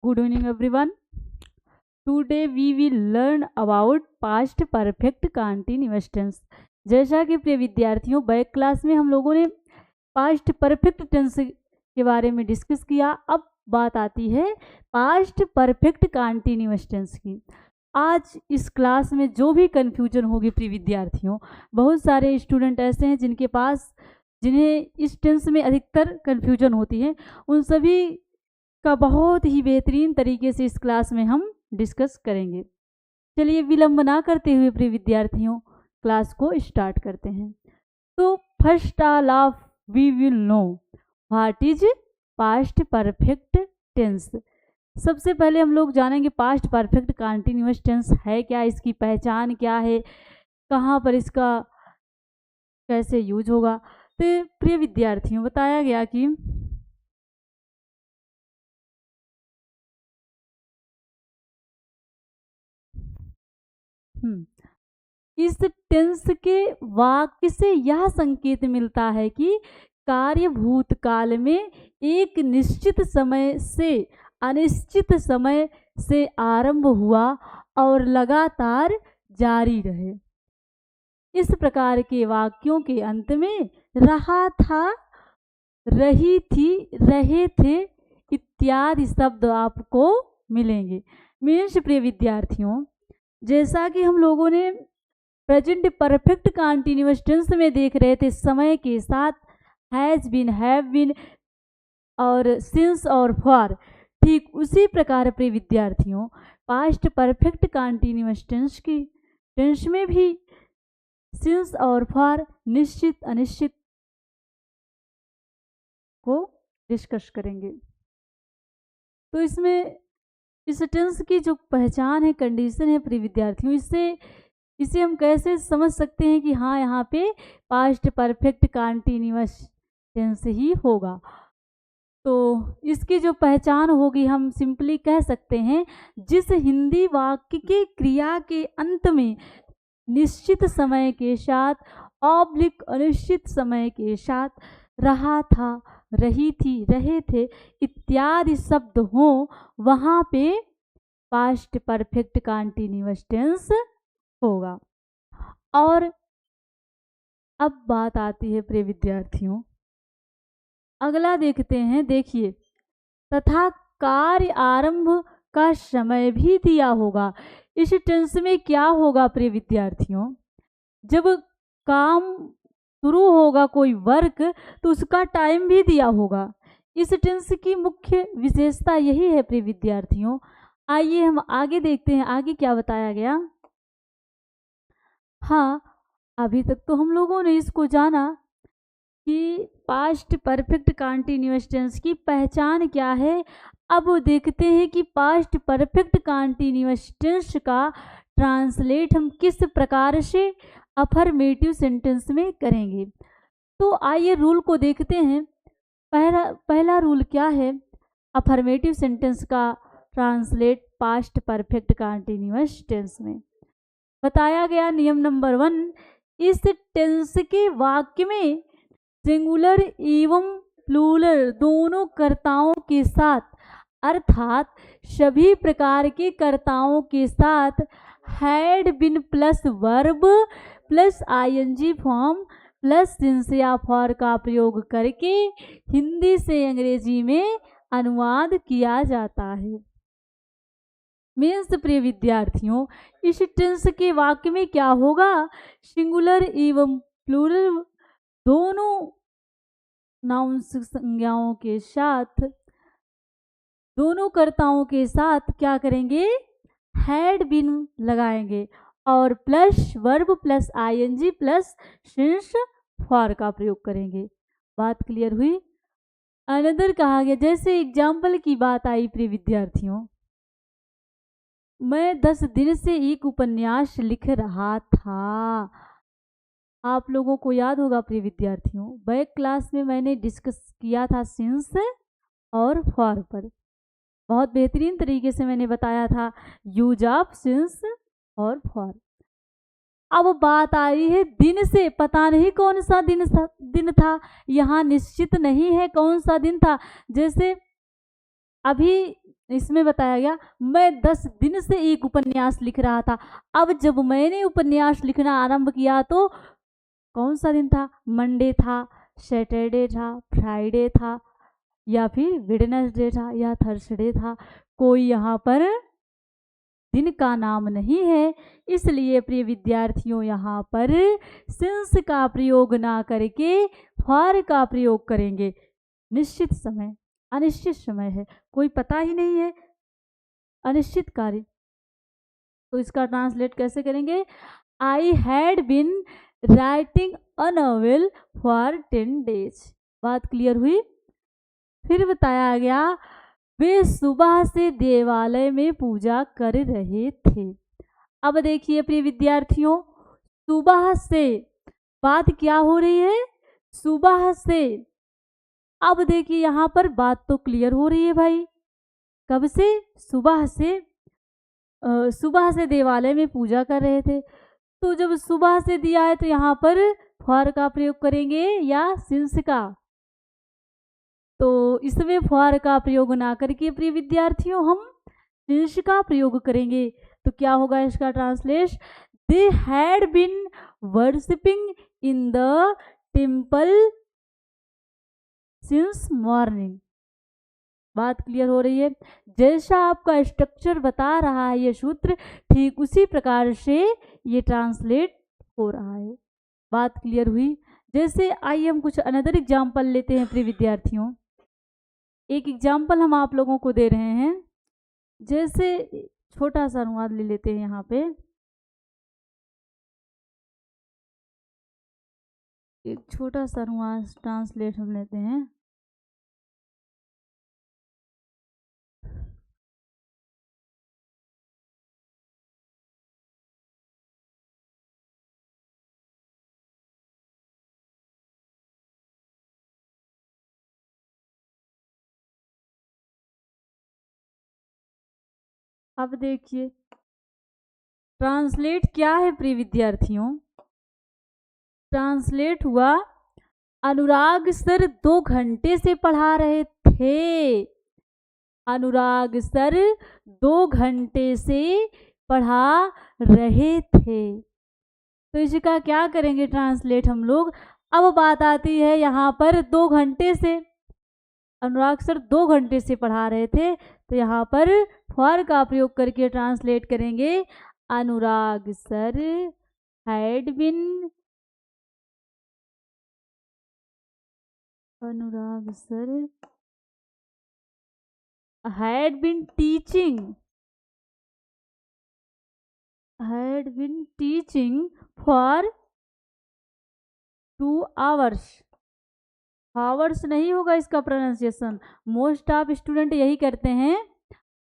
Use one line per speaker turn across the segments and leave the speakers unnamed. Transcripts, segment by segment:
Good evening everyone. Today we will learn about past perfect continuous tense. जैसा कि प्रिय विद्यार्थियों बैक क्लास में हम लोगों ने पास्ट परफेक्ट टेंस के बारे में डिस्कस किया। अब बात आती है पास्ट परफेक्ट कंटिन्यूअस टेंस की। आज इस क्लास में जो भी कन्फ्यूजन होगी प्रिय विद्यार्थियों, बहुत सारे स्टूडेंट ऐसे हैं जिन्हें इस टेंस में अधिकतर कन्फ्यूजन होती है, उन सभी का बहुत ही बेहतरीन तरीके से इस क्लास में हम डिस्कस करेंगे। चलिए विलंब ना करते हुए प्रिय विद्यार्थियों क्लास को स्टार्ट करते हैं। तो first all of we will know what is past perfect tense. सबसे पहले हम लोग जानेंगे पास्ट परफेक्ट कंटिन्यूअस टेंस है क्या, इसकी पहचान क्या है, कहाँ पर इसका कैसे यूज होगा। तो प्रिय विद्यार्थियों बताया गया कि इस टेंस के वाक्य से यह संकेत मिलता है कि कार्य भूतकाल में एक निश्चित समय से अनिश्चित समय से आरंभ हुआ और लगातार जारी रहे। इस प्रकार के वाक्यों के अंत में रहा था, रही थी, रहे थे इत्यादि शब्द आपको मिलेंगे। मीन्स प्रिय विद्यार्थियों, जैसा कि हम लोगों ने प्रेजेंट परफेक्ट कंटिन्यूअस टेंस में देख रहे थे, समय के साथ हैज बीन, हैव बीन और सिंस और फॉर, ठीक उसी प्रकार प्रिय विद्यार्थियों पास्ट परफेक्ट कंटिन्यूअस टेंस में भी सिंस और फॉर, निश्चित अनिश्चित को डिस्कस करेंगे। तो इसमें इस टेंस की जो पहचान है, कंडीशन है प्रिय विद्यार्थियों, इसे हम कैसे समझ सकते हैं कि हाँ यहाँ पे पास्ट परफेक्ट कंटिन्यूअस टेंस ही होगा। तो इसकी जो पहचान होगी हम सिंपली कह सकते हैं, जिस हिंदी वाक्य के क्रिया के अंत में निश्चित समय के साथ ऑब्लिक अनिश्चित समय के साथ रहा था, रही थी, रहे थे इत्यादि शब्द हों, वहाँ पे पास्ट परफेक्ट कंटिन्यूअस टेंस होगा। और अब बात आती है प्रिय विद्यार्थियों, अगला देखते हैं। देखिए, तथा कार्य आरंभ का समय भी दिया होगा। इस टेंस में क्या होगा प्रिय विद्यार्थियों, जब काम शुरू होगा कोई वर्क तो उसका टाइम भी दिया होगा। इस टेंस की मुख्य विशेषता यही है प्रिय विद्यार्थियों। आइए हम आगे देखते हैं, आगे क्या बताया गया। हाँ, अभी तक तो हम लोगों ने इसको जाना कि पास्ट परफेक्ट कंटिन्यूअस टेंस की पहचान क्या है। अब देखते हैं कि पास्ट परफेक्ट कंटिन्यूअस टेंस का ट्रांसलेट हम किस प्रकार से अफर्मेटिव सेंटेंस में करेंगे। तो आइए रूल को देखते हैं। पहला रूल क्या है अफर्मेटिव सेंटेंस का translate past perfect continuous tense में। बताया गया नियम नंबर 1, इस टेंस के वाक्य में सिंगुलर एवं प्लूरल दोनों कर्ताओं के साथ, अर्थात सभी प्रकार के कर्ताओं के साथ had been plus verb plus ING form plus since या फॉर का प्रयोग करके हिंदी से अंग्रेजी में अनुवाद किया जाता है। मीन्स प्रिय विद्यार्थियों, इस टेंस के वाक्य में क्या होगा, सिंगुलर एवं प्लूरल दोनों नाउन संज्ञाओं के साथ, दोनों कर्ताओं के साथ क्या करेंगे, हैड बीन लगाएंगे और plus verb plus ING plus since for का प्रयोग करेंगे। बात क्लियर हुई। अनदर कहा गया, जैसे एग्जाम्पल की बात आई प्रिय विद्यार्थियों, मैं 10 दिन से एक उपन्यास लिख रहा था। आप लोगों को याद होगा प्रिय विद्यार्थियों, बैक क्लास में मैंने डिस्कस किया था सिंस और फॉर पर। बहुत बेहतरीन तरीके से मैंने बताया था यूज ऑफ सिंस और फॉर। अब बात आई है दिन से, पता नहीं कौन सा दिन था, यहाँ निश्चित नहीं है कौन सा दिन था। जैसे अभी इसमें बताया गया, मैं 10 दिन से एक उपन्यास लिख रहा था। अब जब मैंने उपन्यास लिखना आरंभ किया तो कौन सा दिन था? मंडे था, सैटरडे था, फ्राइडे था, या फिर वेडनेसडे था, या थर्सडे था। कोई यहाँ पर दिन का नाम नहीं है। इसलिए प्रिय विद्यार्थियों, यहाँ पर सिंस का प्रयोग ना करके फॉर का प्रयोग करेंगे। निश्चित समय, अनिश्चित समय है, कोई पता ही नहीं है, अनिश्चित कार्य, तो इसका ट्रांसलेट कैसे करेंगे? I had been writing a novel for 10 days। बात क्लियर हुई? फिर बताया गया, वे सुबह से देवालय में पूजा कर रहे थे। अब देखिए प्रिय विद्यार्थियों, सुबह से बात क्या हो रही है? सुबह से। अब देखिए यहाँ पर बात तो क्लियर हो रही है भाई, कब से? सुबह से। सुबह से देवालय में पूजा कर रहे थे, तो जब सुबह से दिया है तो यहाँ पर फॉर का प्रयोग करेंगे या सिंस का? तो इसमें फॉर का प्रयोग ना करके प्रिय विद्यार्थियों हम सिंस का प्रयोग करेंगे। तो क्या होगा इसका translation? They had been worshipping in the temple since morning. बात क्लियर हो रही है? जैसा आपका स्ट्रक्चर बता रहा है ये सूत्र, ठीक उसी प्रकार से ये ट्रांसलेट हो रहा है। बात क्लियर हुई? जैसे आइए हम कुछ अनदर एग्जाम्पल लेते हैं प्रिय विद्यार्थियों। एक एग्जाम्पल हम आप लोगों को दे रहे हैं, जैसे छोटा सा अनुवाद ले लेते हैं यहाँ पे। एक छोटा सा अनुवाद ट्रांसलेट हम लेते हैं। अब देखिए ट्रांसलेट क्या है प्रिय विद्यार्थियों? ट्रांसलेट हुआ, अनुराग सर 2 घंटे से पढ़ा रहे थे। अनुराग सर 2 घंटे से पढ़ा रहे थे। तो इसका क्या करेंगे ट्रांसलेट हम लोग? अब बात आती है यहाँ पर 2 घंटे से, अनुराग सर 2 घंटे से पढ़ा रहे थे, तो यहाँ पर फॉर का प्रयोग करके ट्रांसलेट करेंगे, Anurag sir had been, Anurag sir had been teaching, had been teaching for 2 hours। Hours नहीं होगा इसका प्रोनाउंसिएशन, मोस्ट ऑफ स्टूडेंट यही करते हैं,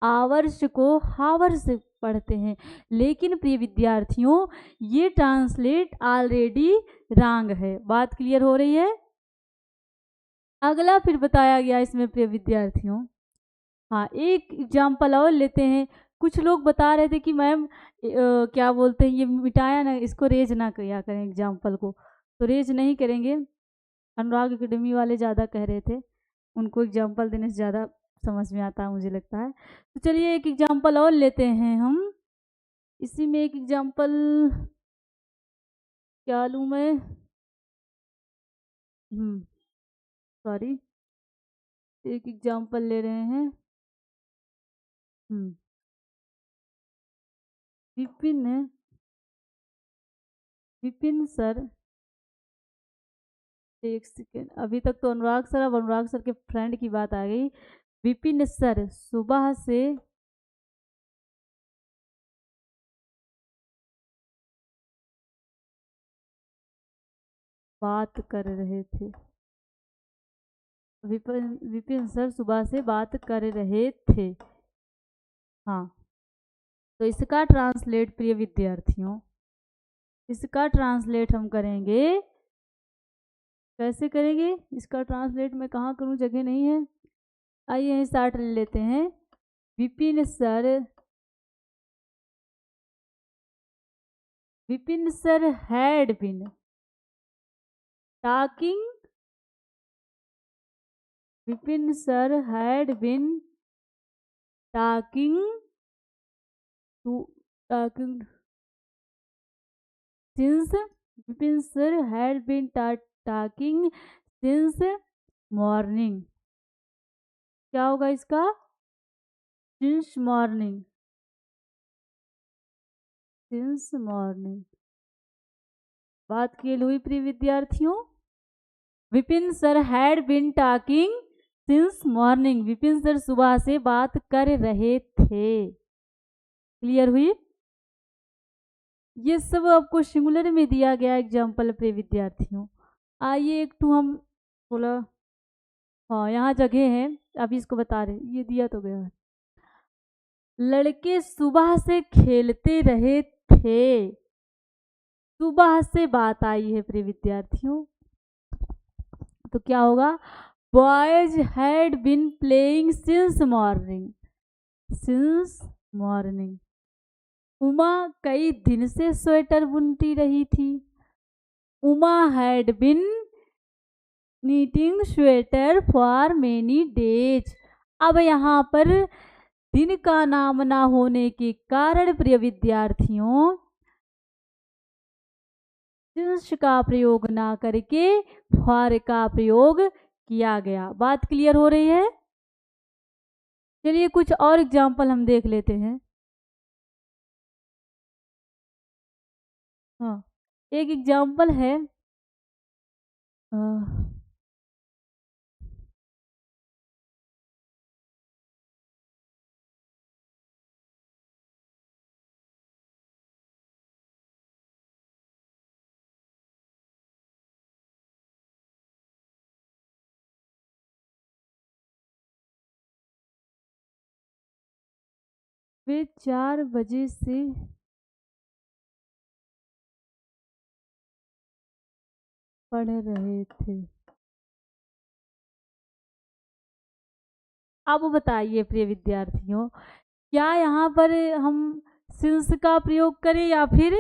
आवर्स को हावर्स पढ़ते हैं। लेकिन प्रिय विद्यार्थियों ये ट्रांसलेट ऑलरेडी रॉन्ग है। बात क्लियर हो रही है? अगला फिर बताया गया इसमें प्रिय विद्यार्थियों, हाँ एक एग्जाम्पल और लेते हैं। कुछ लोग बता रहे थे कि मैम क्या बोलते हैं, ये मिटाया ना, इसको रेज ना किया करें एग्जाम्पल को, तो रेज नहीं करेंगे। अनुराग एकेडमी वाले ज़्यादा कह रहे थे, उनको एग्जाम्पल देने से ज़्यादा समझ में आता है मुझे लगता है। तो चलिए एक एग्जाम्पल और लेते हैं हम। इसी में एक एग्जाम्पल क्या लूँ मैं, सॉरी, एक एग्जाम्पल ले रहे हैं। विपिन, विपिन सर, एक सेकेंड, अभी तक तो अनुराग सर, अब अनुराग सर के फ्रेंड की बात आ गई। विपिन सर सुबह से बात कर रहे थे, विपिन विपिन सर सुबह से बात कर रहे थे। हाँ, तो इसका ट्रांसलेट प्रिय विद्यार्थियों, इसका ट्रांसलेट हम करेंगे, कैसे करेंगे इसका ट्रांसलेट? मैं कहाँ करूँ, जगह नहीं है। आइए यहीं स्टार्ट ले लेते हैं। Vipin sir, Vipin sir had been talking, Vipin sir had bin talking to talking since Vipin sir had been talking since morning. क्या होगा इसका? since morning. since morning. बात की हुई प्रिय विद्यार्थियों, Vipin sir had been talking since morning. Vipin sir सुबह से बात कर रहे थे। क्लियर हुई? ये सब आपको सिंगुलर में दिया गया एग्जाम्पल प्रिय विद्यार्थियों। आइए एक टू हम बोला, हाँ यहाँ जगह है, अभी इसको बता रहे, ये दिया तो गया है। लड़के सुबह से खेलते रहे थे। सुबह से बात आई है प्रिय विद्यार्थियों, तो क्या होगा? Boys had been playing since morning. Since morning. Uma कई दिन से स्वेटर बुनती रही थी। Uma had been knitting sweater for many days. अब यहाँ पर दिन का नाम ना होने के कारण प्रिय विद्यार्थियों सिंस का प्रयोग ना करके फॉर का प्रयोग किया गया। बात क्लियर हो रही है? चलिए कुछ और एग्जाम्पल हम देख लेते हैं। हाँ, एक एग्जाम्पल है, वे 4 बजे से पढ़ रहे थे। अब बताइए प्रिय विद्यार्थियों, क्या यहाँ पर हम सिंस का प्रयोग करें या फिर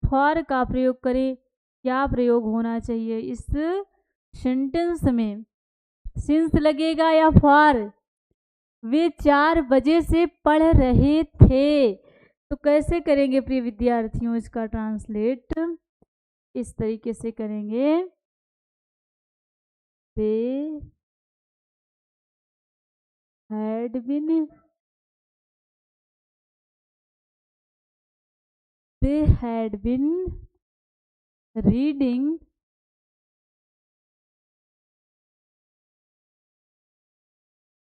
फॉर का प्रयोग करें? क्या प्रयोग होना चाहिए इस सेंटेंस में? सिंस लगेगा या फॉर? वे 4 बजे से पढ़ रहे थे, तो कैसे करेंगे प्रिय विद्यार्थियों इसका ट्रांसलेट? इस तरीके से करेंगे, they had been reading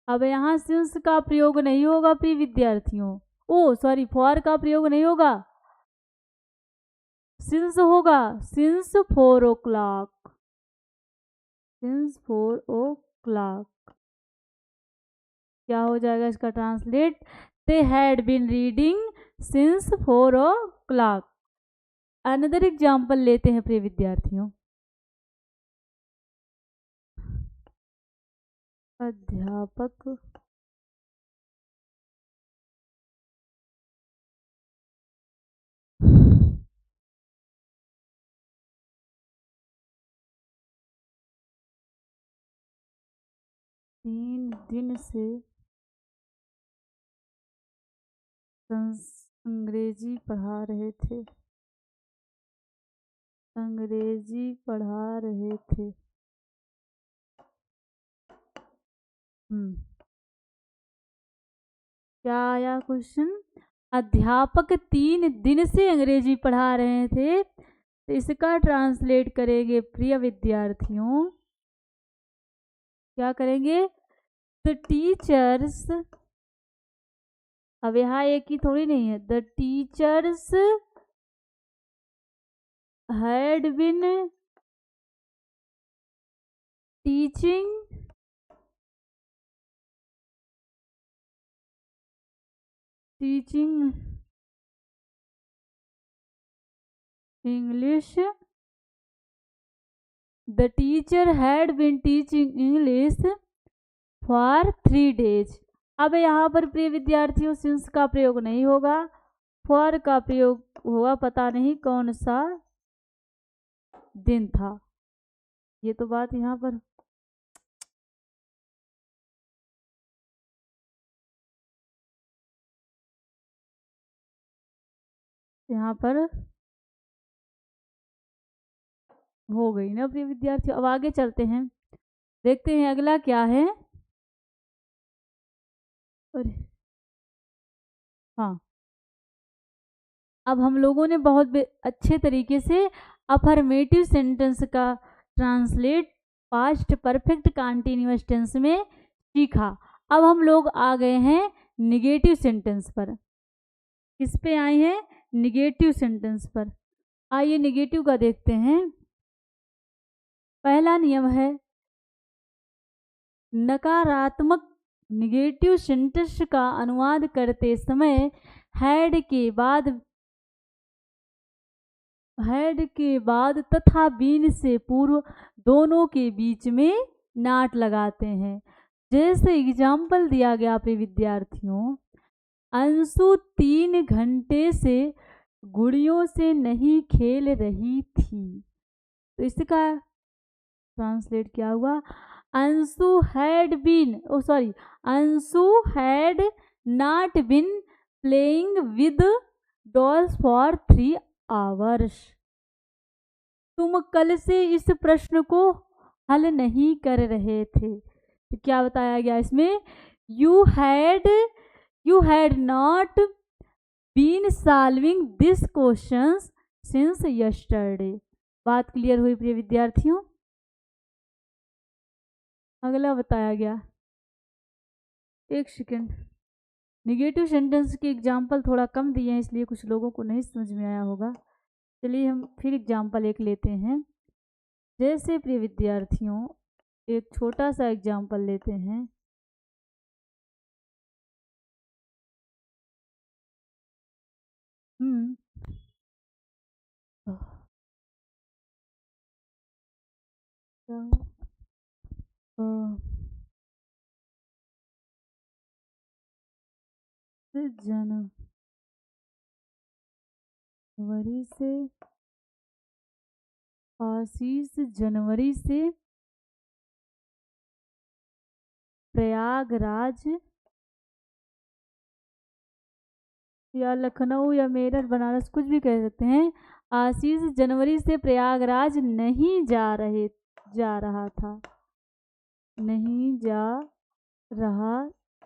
अब यहाँ सिंस का प्रयोग नहीं होगा प्रिय विद्यार्थियों, ओ सॉरी फॉर का प्रयोग नहीं होगा, सिंस होगा। Since 4 o'clock। Since 4 o'clock। क्या हो जाएगा इसका translate? They had been reading since 4 o'clock। Another example लेते हैं प्रिय विद्यार्थियों। अध्यापक 3 दिन से अंग्रेजी पढ़ा रहे थे। अंग्रेजी पढ़ा रहे थे। क्या आया क्वेश्चन? अध्यापक 3 दिन से अंग्रेजी पढ़ा रहे थे, तो इसका ट्रांसलेट करेंगे प्रिय विद्यार्थियों, क्या करेंगे? द टीचर्स, अब यहाँ एक ही थोड़ी नहीं है, the teachers had been teaching English. The teacher had been teaching English for 3 days. अब यहाँ पर प्रिय विद्यार्थियों सिंस का प्रयोग नहीं होगा, फॉर का प्रयोग होगा। पता नहीं कौन सा दिन था, ये तो बात यहाँ पर यहाँ पर हो गई ना प्रिय विद्यार्थी। अब आगे चलते हैं, देखते हैं अगला क्या है। अरे हाँ, अब हम लोगों ने बहुत अच्छे तरीके से अफर्मेटिव सेंटेंस का translate past perfect continuous tense में सीखा। अब हम लोग आ गए हैं निगेटिव सेंटेंस पर। किस पे आए हैं? निगेटिव सेंटेंस पर। आइए निगेटिव का देखते हैं। पहला नियम है नकारात्मक निगेटिव सेंटेंस का अनुवाद करते समय हैड के बाद तथा बीन से पूर्व दोनों के बीच में नाट लगाते हैं। जैसे एग्जाम्पल दिया गया पे विद्यार्थियों, अंशु 3 घंटे से गुड़ियों से नहीं खेल रही थी। तो इसका ट्रांसलेट क्या हुआ? Anshu had not been playing with dolls for 3 hours. तुम कल से इस प्रश्न को हल नहीं कर रहे थे। तो क्या बताया गया इसमें? You had not been solving this question since yesterday. बात क्लियर हुई प्रिय विद्यार्थियों? अगला बताया गया, एक सेकेंड, निगेटिव सेंटेंस के एग्जाम्पल थोड़ा कम दिए हैं इसलिए कुछ लोगों को नहीं समझ में आया होगा। चलिए हम फिर एग्जाम्पल एक लेते हैं। जैसे प्रिय विद्यार्थियों एक छोटा सा एग्जाम्पल लेते हैं। आशीष जनवरी से प्रयागराज या लखनऊ या मेरठ बनारस कुछ भी कह सकते हैं, आशीष जनवरी से प्रयागराज नहीं जा रहा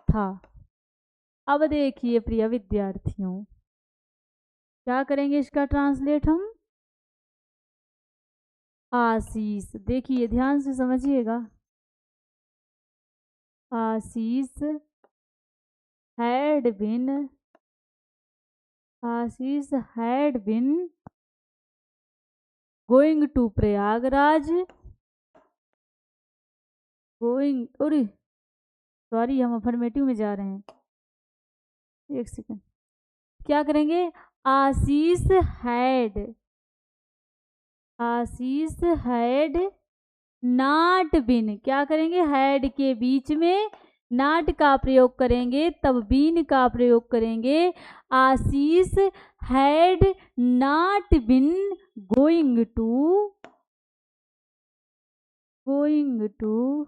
था। अब देखिए प्रिय विद्यार्थियों, क्या करेंगे इसका ट्रांसलेट हम? आशीष, देखिए ध्यान से समझिएगा, Ashish had been going to Prayagraj sorry हम अफर्मेटिव में जा रहे हैं, एक सेकंड। क्या करेंगे? आशीष हैड नॉट बीन, क्या करेंगे? हैड के बीच में नॉट का प्रयोग करेंगे, तब बीन का प्रयोग करेंगे। Ashish had not been going to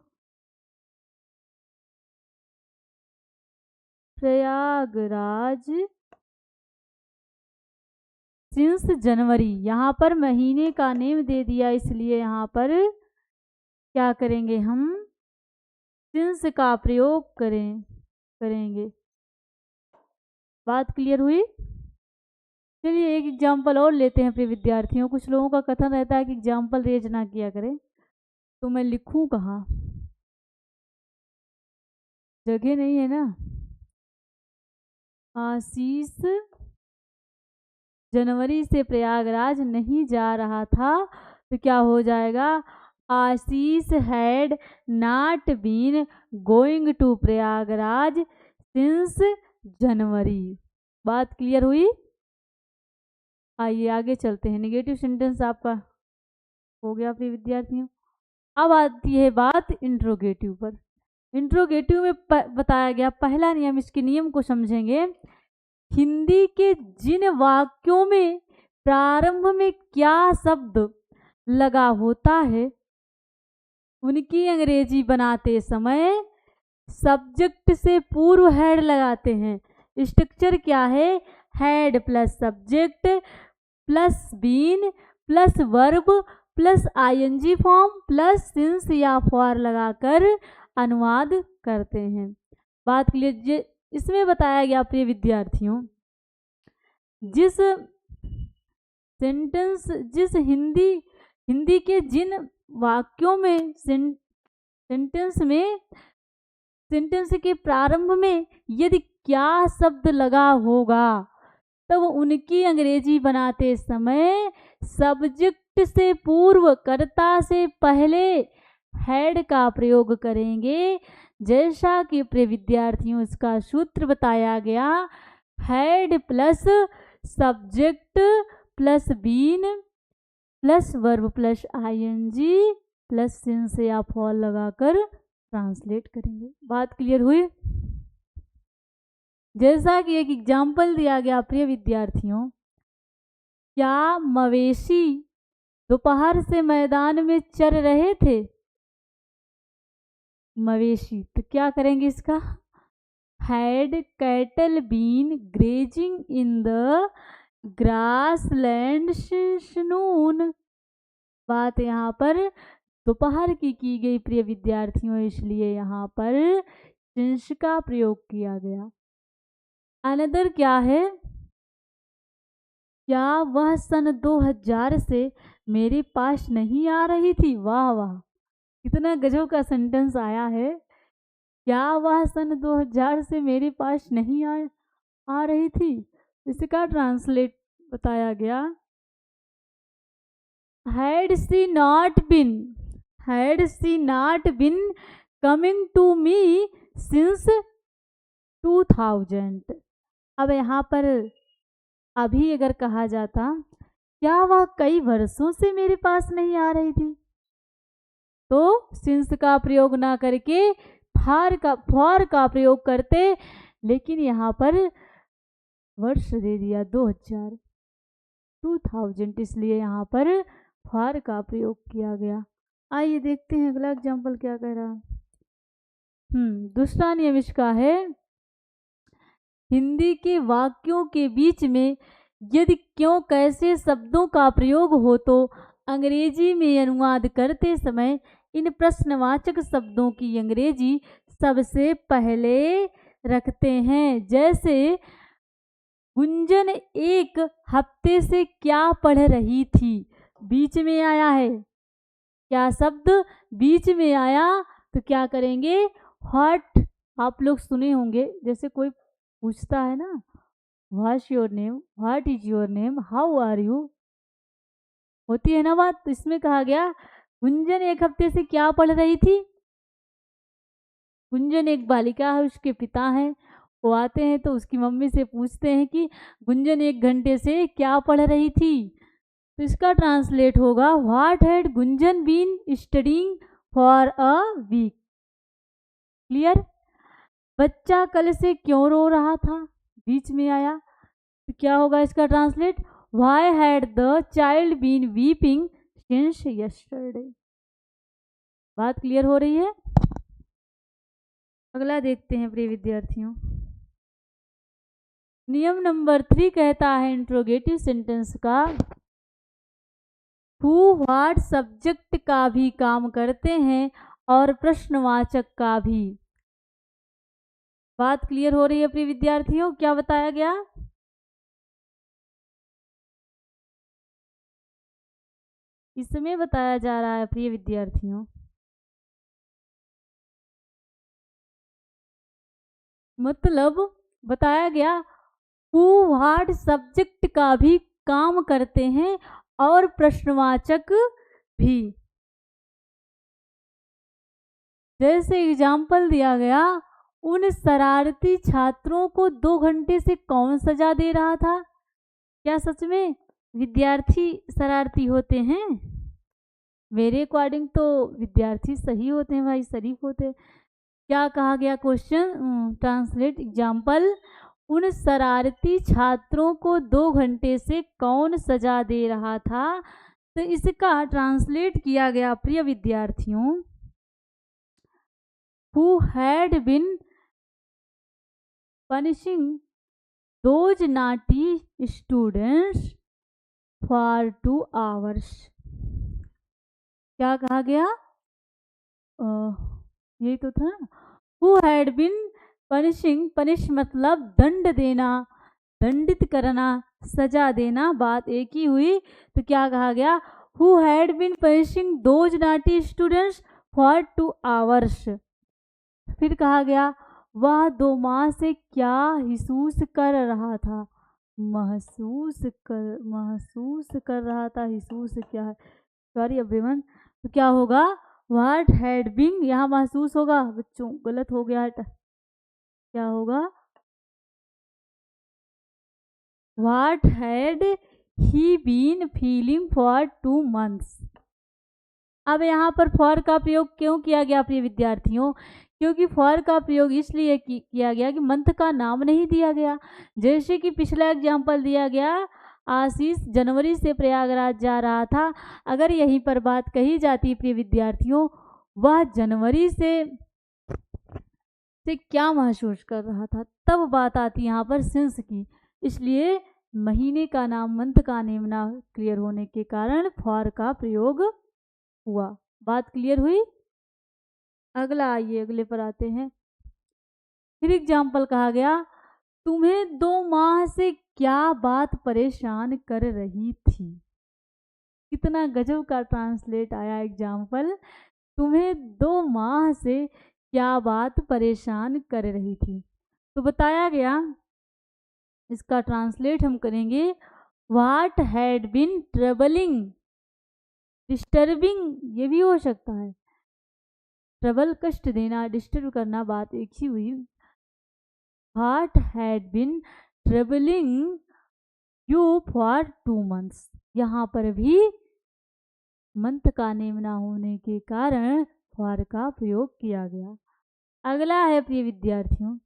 Prayagraj since January. यहाँ पर महीने का नेम दे दिया इसलिए यहाँ पर क्या करेंगे हम? सिंस का प्रयोग करेंगे। बात क्लियर हुई? चलिए एक एग्जाम्पल और लेते हैं प्रिय विद्यार्थियों। कुछ लोगों का कथन रहता है कि एग्जाम्पल रेज ना किया करें, तो मैं लिखूं कहाँ? जगह नहीं है ना। आशीष जनवरी से प्रयागराज नहीं जा रहा था, तो क्या हो जाएगा? Ashish had not been going to Prayagraj since January. बात क्लियर हुई? आइए आगे चलते हैं। नेगेटिव सेंटेंस आपका हो गया प्रिय विद्यार्थियों। अब आती है बात इंट्रोगेटिव पर। इंट्रोगेटिव में बताया गया पहला नियम, इसके नियम को समझेंगे। हिंदी के जिन वाक्यों में प्रारंभ में क्या शब्द लगा होता है उनकी अंग्रेजी बनाते समय सब्जेक्ट से पूर्व हेड लगाते हैं। स्ट्रक्चर क्या है? Had plus subject plus been plus verb plus ING form plus since या फॉर लगाकर अनुवाद करते हैं। बात क्लियर। इसमें बताया गया प्रिय विद्यार्थियों, जिस हिंदी के जिन वाक्यों में सेंटेंस के प्रारंभ में यदि क्या शब्द लगा होगा तब उनकी अंग्रेजी बनाते समय सब्जेक्ट से पूर्व कर्ता से पहले हैड का प्रयोग करेंगे। जैसा कि प्रिय विद्यार्थियों इसका सूत्र बताया गया, had plus subject plus been plus verb plus ING plus since या फॉर लगाकर ट्रांसलेट करेंगे। बात क्लियर हुई। जैसा कि एक एग्जाम्पल दिया गया प्रिय विद्यार्थियों, क्या मवेशी दोपहर से मैदान में चर रहे थे? मवेशी, तो क्या करेंगे इसका? Had cattle been grazing in the grassland since noon. बात यहाँ पर दोपहर की गई प्रिय विद्यार्थियों, इसलिए यहाँ पर सिंस का प्रयोग किया गया। अनदर क्या है, क्या वह सन 2000 से मेरे पास नहीं आ रही थी? वाह वाह, कितना गजब का सेंटेंस आया है। क्या वह सन 2000 से मेरे पास नहीं आ रही थी? इसका ट्रांसलेट बताया गया, had she not been coming to me since 2000। अब यहाँ पर अभी अगर कहा जाता, क्या वह कई वर्षों से मेरे पास नहीं आ रही थी, तो सिंस का प्रयोग ना करके फॉर का प्रयोग करते, लेकिन यहाँ पर वर्ष दे दिया 2000, इसलिए यहाँ पर फॉर का प्रयोग किया गया। आइए देखते हैं अगला एग्जाम्पल क्या कह रहा। दूसरा नियम इसका है, हिंदी के वाक्यों के बीच में यदि क्यों कैसे शब्दों का प्रयोग हो तो अंग्रेजी में अनुवाद करते समय इन प्रश्नवाचक शब्दों की अंग्रेजी सबसे पहले रखते हैं। जैसे गुंजन एक हफ्ते से क्या पढ़ रही थी, बीच में आया है, क्या शब्द बीच में आया तो क्या करेंगे? व्हाट। आप लोग सुने होंगे, जैसे कोई पूछता है ना, what's your name, what is your name, how are you, होती है ना बात। तो इसमें कहा गया गुंजन एक हफ्ते से क्या पढ़ रही थी। गुंजन एक बालिका है, उसके पिता हैं, वो आते हैं तो उसकी मम्मी से पूछते हैं कि गुंजन 1 घंटे से क्या पढ़ रही थी, तो इसका ट्रांसलेट होगा, what had Gunjan been studying for a week. Clear. बच्चा कल से क्यों रो रहा था, बीच में आया, तो क्या होगा इसका translate, why had the child been weeping since yesterday. बात क्लियर हो रही है। अगला देखते हैं प्रिय विद्यार्थियों, नियम नंबर 3 कहता है इंट्रोगेटिव सेंटेंस का, हु व्हाट सब्जेक्ट का भी काम करते हैं और प्रश्नवाचक का भी। बात क्लियर हो रही है प्रिय विद्यार्थियों, क्या बताया गया? इसमें बताया जा रहा है प्रिय विद्यार्थियों, मतलब बताया गया हु व्हाट सब्जेक्ट का भी काम करते हैं और प्रश्नवाचक भी। जैसे एग्जाम्पल दिया गया, उन शरारती छात्रों को 2 घंटे से कौन सजा दे रहा था? क्या सच में विद्यार्थी शरारती होते हैं? मेरे अकॉर्डिंग तो विद्यार्थी सही होते हैं भाई, शरीफ होते हैं। क्या कहा गया क्वेश्चन, ट्रांसलेट एग्जाम्पल, उन शरारती छात्रों को 2 घंटे से कौन सजा दे रहा था, तो इसका ट्रांसलेट किया गया प्रिय विद्यार्थियों, who had been punishing those naughty students for 2 hours। क्या कहा गया? यही तो था। Who had been punishing, punish मतलब दंड देना, दंडित करना, सजा देना, बात एक ही हुई। तो क्या कहा गया? Who had been punishing those naughty students for 2 hours। फिर कहा गया वह 2 माह से क्या महसूस कर रहा था, महसूस कर रहा था, महसूस क्या है, सॉरी एवरीवन। तो क्या होगा? व्हाट हैड बीन, यहाँ महसूस होगा बच्चों, गलत हो गया है, क्या होगा? What had he been feeling for 2 months। अब यहाँ पर फॉर का प्रयोग क्यों किया गया प्रिय विद्यार्थियों? क्योंकि फॉर का प्रयोग इसलिए किया गया कि मंथ का नाम नहीं दिया गया। जैसे कि पिछला एग्जाम्पल दिया गया, आशीष जनवरी से प्रयागराज जा रहा था। अगर यहीं पर बात कही जाती प्रिय विद्यार्थियों, वह जनवरी से क्या महसूस कर रहा था, तब बात आती यहाँ पर सिंस की। इसलिए महीने का नाम, मंथ का नेम ना क्लियर होने के कारण फॉर का प्रयोग हुआ। बात क्लियर हुई? अगला आइए, अगले पर आते हैं। फिर एग्जाम्पल कहा गया तुम्हें 2 माह से क्या बात परेशान कर रही थी। कितना गजब का ट्रांसलेट आया एग्जाम्पल। तुम्हें 2 माह से क्या बात परेशान कर रही थी। तो बताया गया, इसका ट्रांसलेट हम करेंगे what had been troubling, disturbing ये भी हो सकता है, ट्रबल कष्ट देना, डिस्टर्ब करना, बात एक ही हुई। What had been troubling you for 2 months। यहाँ पर भी मंथ का नेम ना होने के कारण फॉर का प्रयोग किया गया। अगला है प्रिय विद्यार्थियों,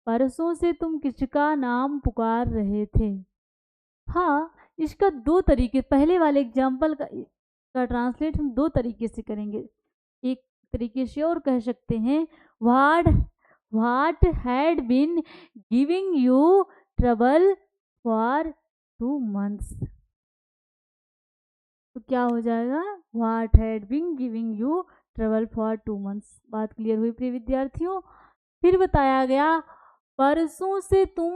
परसों से तुम किसका नाम पुकार रहे थे। हाँ, इसका 2 तरीके, पहले वाले एग्जाम्पल का ट्रांसलेट हम 2 तरीके से करेंगे। एक तरीके से और कह सकते हैं what had been giving you trouble for 2 months। तो क्या हो जाएगा? What had been giving you trouble for 2 months। बात क्लियर हुई प्रिय विद्यार्थियों? फिर बताया गया परसों से तुम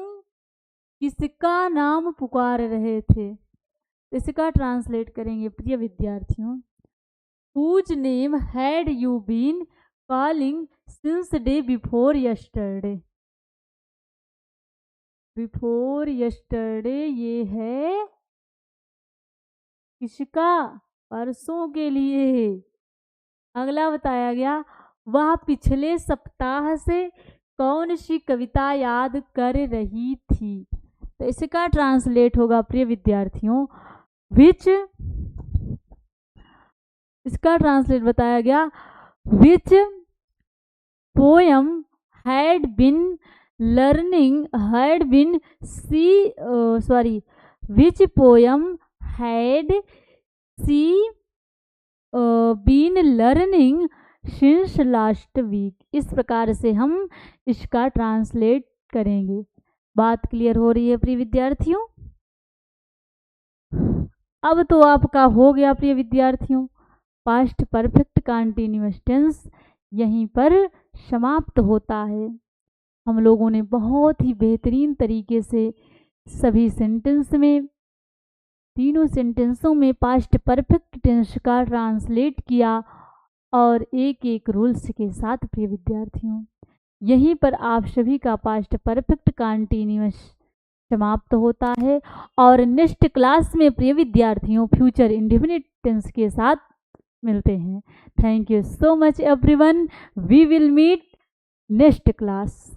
किसका नाम पुकार रहे थे। इसका ट्रांसलेट करेंगे प्रिय विद्यार्थियों, whose name had you been calling since day before yesterday। before yesterday ये है किसका? परसों के लिए। अगला बताया गया वह पिछले सप्ताह से कौन सी कविता याद कर रही थी। तो इसका ट्रांसलेट होगा प्रिय विद्यार्थियों विच, इसका ट्रांसलेट बताया गया which poem had been learning, had been which poem had see been learning since last week. इस प्रकार से हम इसका ट्रांसलेट करेंगे। बात क्लियर हो रही है प्रिय विद्यार्थियों? अब तो आपका हो गया प्रिय विद्यार्थियों पास्ट परफेक्ट कंटीन्यूअस टेंस यहीं पर समाप्त होता है। हम लोगों ने बहुत ही बेहतरीन तरीके से सभी सेंटेंस में, तीनों सेंटेंसों में पास्ट परफेक्ट टेंस का ट्रांसलेट किया और एक एक रूल्स के साथ प्रिय विद्यार्थियों यहीं पर आप सभी का पास्ट परफेक्ट कंटीन्यूअस समाप्त होता है। और नेक्स्ट क्लास में प्रिय विद्यार्थियों फ्यूचर इंडेफिनिट टेंस के साथ मिलते हैं। Thank you so much everyone, we will meet next class.